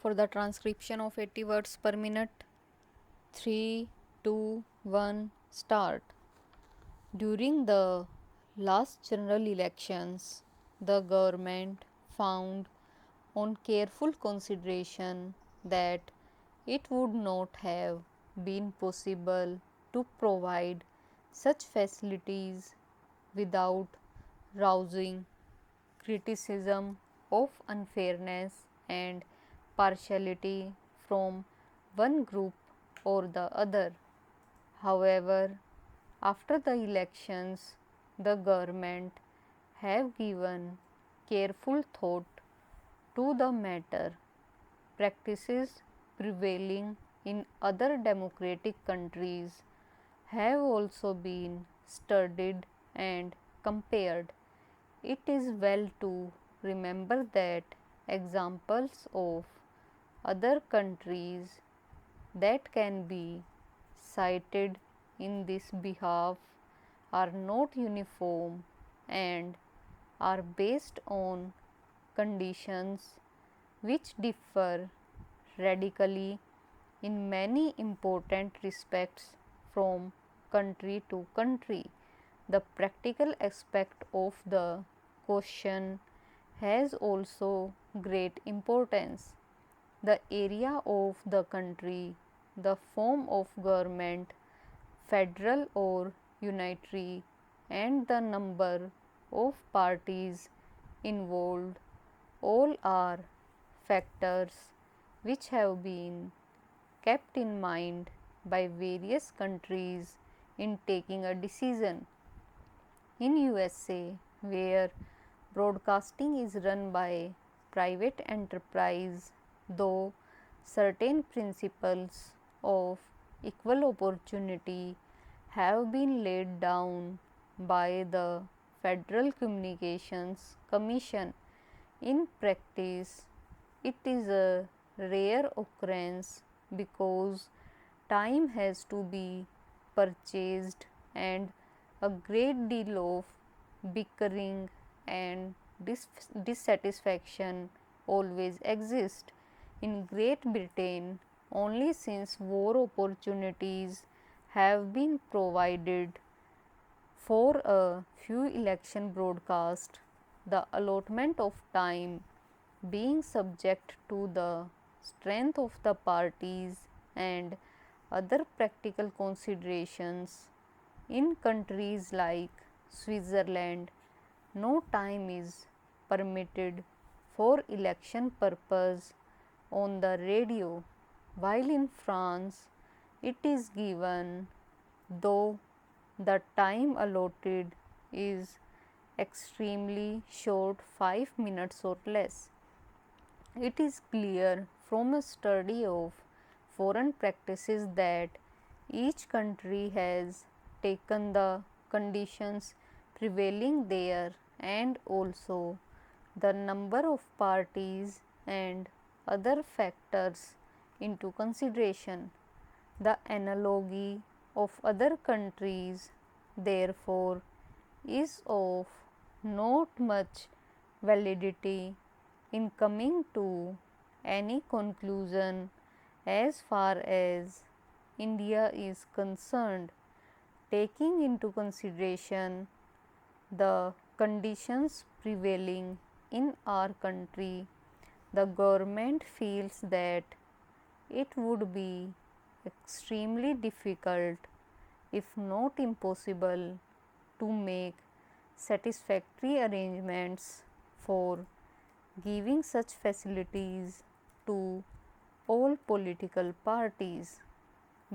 For the transcription of 80 words per minute, 3, 2, 1, start. During the last general elections, the government found on careful consideration that it would not have been possible to provide such facilities without rousing criticism of unfairness and partiality from one group or the other. However, after the elections, the government have given careful thought to the matter. Practices prevailing in other democratic countries have also been studied and compared. It is well to remember that examples of other countries that can be cited in this behalf are not uniform and are based on conditions which differ radically in many important respects from country to country. The practical aspect of the question has also great importance. The area of the country, the form of government, federal or unitary, and the number of parties involved all are factors which have been kept in mind by various countries in taking a decision. In USA, where broadcasting is run by private enterprise, though certain principles of equal opportunity have been laid down by the Federal Communications Commission. In practice, it is a rare occurrence because time has to be purchased and a great deal of bickering and dissatisfaction always exist. In Great Britain, only since war opportunities have been provided for a few election broadcasts, the allotment of time being subject to the strength of the parties and other practical considerations. In countries like Switzerland, no time is permitted for election purpose on the radio, while in France it is given, though the time allotted is extremely short, 5 minutes or less. It is clear from a study of foreign practices that each country has taken the conditions prevailing there and also the number of parties and other factors into consideration. The analogy of other countries, therefore, is of not much validity in coming to any conclusion as far as India is concerned, taking into consideration the conditions prevailing in our country. The government feels that it would be extremely difficult, if not impossible, to make satisfactory arrangements for giving such facilities to all political parties.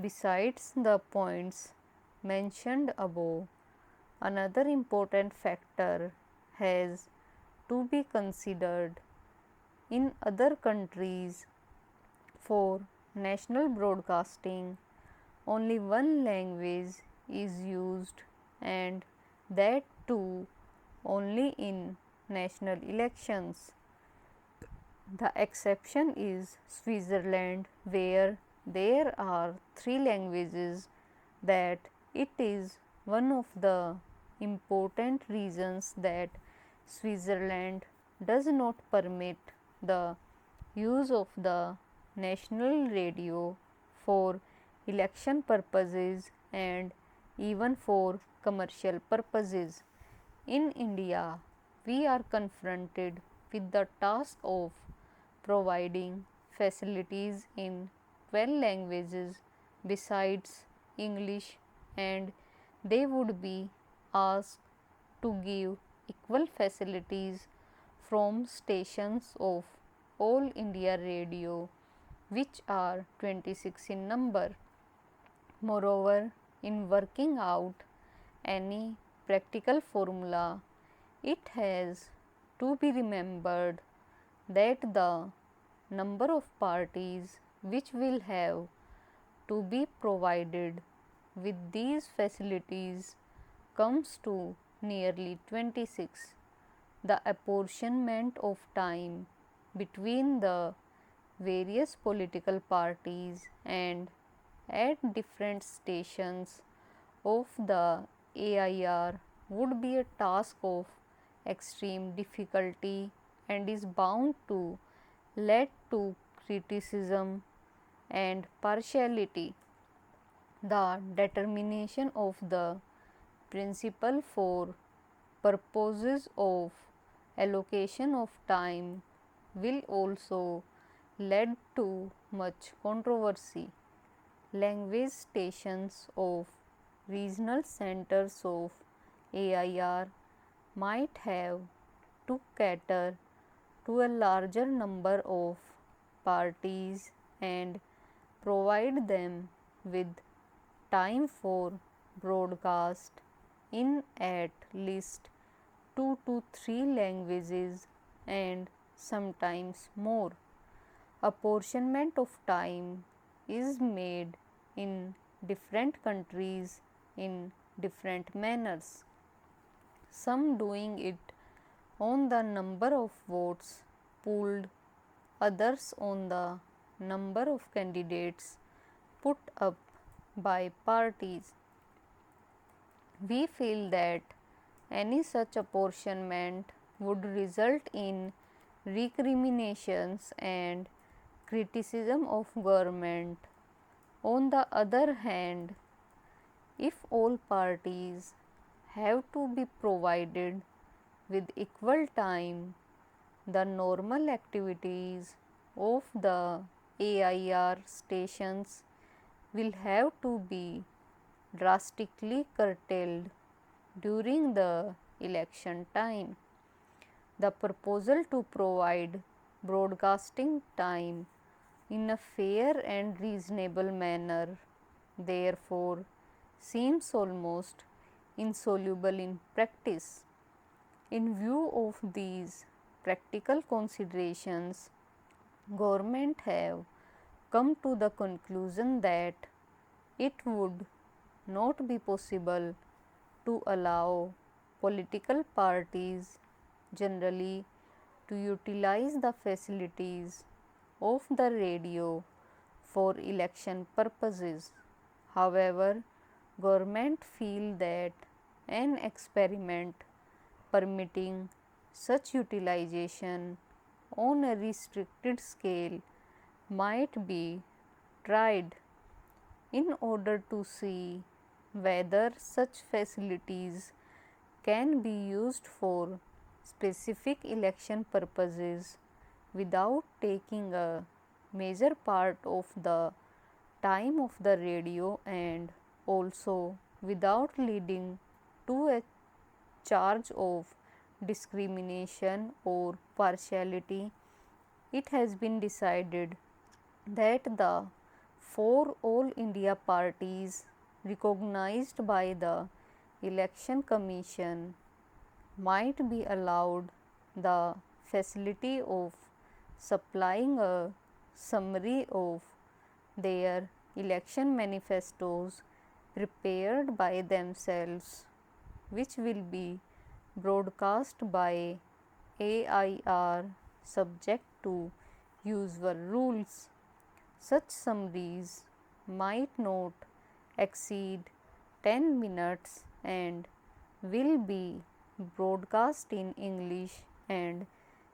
Besides the points mentioned above, another important factor has to be considered. In other countries, for national broadcasting, only one language is used, and that too only in national elections. The exception is Switzerland, where there are three languages. That it is one of the important reasons that Switzerland does not permit the use of the national radio for election purposes and even for commercial purposes. In India, we are confronted with the task of providing facilities in 12 languages besides English, and they would be asked to give equal facilities from stations of All India Radio, which are 26 in number. Moreover, in working out any practical formula, it has to be remembered that the number of parties which will have to be provided with these facilities comes to nearly 26. The apportionment of time between the various political parties and at different stations of the AIR would be a task of extreme difficulty and is bound to lead to criticism and partiality. The determination of the principle for purposes of allocation of time will also lead to much controversy. Language stations of regional centers of AIR might have to cater to a larger number of parties and provide them with time for broadcast in at least 2 to 3 languages and sometimes more. Apportionment of time is made in different countries in different manners, some doing it on the number of votes pooled, others on the number of candidates put up by parties. We feel that any such apportionment would result in recriminations and criticism of government. On the other hand, if all parties have to be provided with equal time, the normal activities of the AIR stations will have to be drastically curtailed during the election time. The proposal to provide broadcasting time in a fair and reasonable manner, therefore, seems almost insoluble in practice. In view of these practical considerations, government have come to the conclusion that it would not be possible to allow political parties generally to utilize the facilities of the radio for election purposes. However, government feel that an experiment permitting such utilization on a restricted scale might be tried in order to see whether such facilities can be used for specific election purposes without taking a major part of the time of the radio and also without leading to a charge of discrimination or partiality. It has been decided that the four All India parties recognized by the Election Commission might be allowed the facility of supplying a summary of their election manifestos prepared by themselves, which will be broadcast by AIR subject to usual rules. Such summaries might not exceed 10 minutes and will be broadcast in English and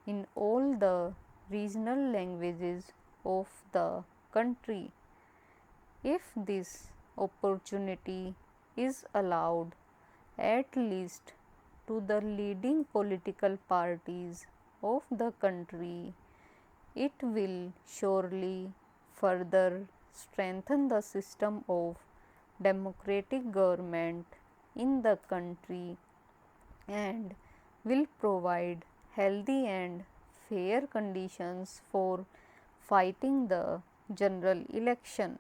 in all the regional languages of the country. If this opportunity is allowed at least to the leading political parties of the country, it will surely further strengthen the system of democratic government in the country and will provide healthy and fair conditions for fighting the general election.